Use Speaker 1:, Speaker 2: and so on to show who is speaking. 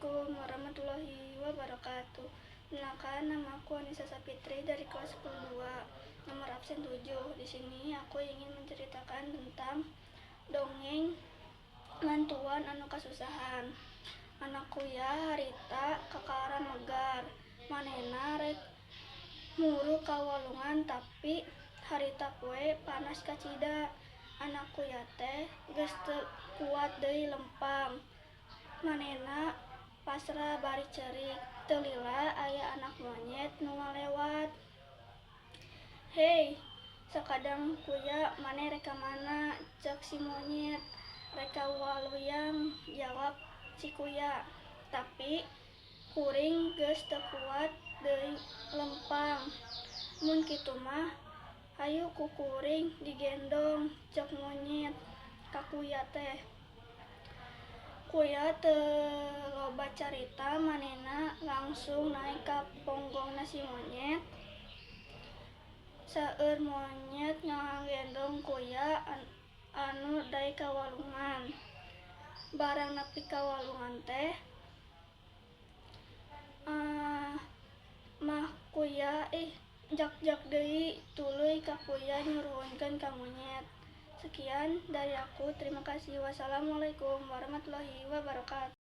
Speaker 1: Assalamualaikum warahmatullahi wabarakatuh. Perkenalkan, nama aku Anissa Sapitri dari kelas 10-2, nomor absen 7. Di sini aku ingin menceritakan tentang dongeng lantuan anu kasusahan. Anakku ya harita kakaran megar, manehna rek muru ka walungan tapi harita poe panas kacida. Anakku ya teh geus teu kuat deui lempang. Manehna pasrah bari ceurik, teu lila aya anak monyet nu ngalewat. "Hei, sakadang kuya maneh rek ka mana?" cek si monyet. "Rek ka waluyang," jawab si kuya. "Tapi kuring geus teu kuat deui lempang." "Mun kitu mah hayu ku kuring digendong," cek monyet ka kuya teh. Kuya teu loba carita, manehna langsung naek ka ponggongna si monyet. Seueur monyet ngagendong kuya anu daek ka walungan. Barang nepi ka walungan teh mah kuya jak deui tuluy ka kuya nyuruhkeun ka monyet. Sekian dari aku, terima kasih. Wassalamualaikum warahmatullahi wabarakatuh.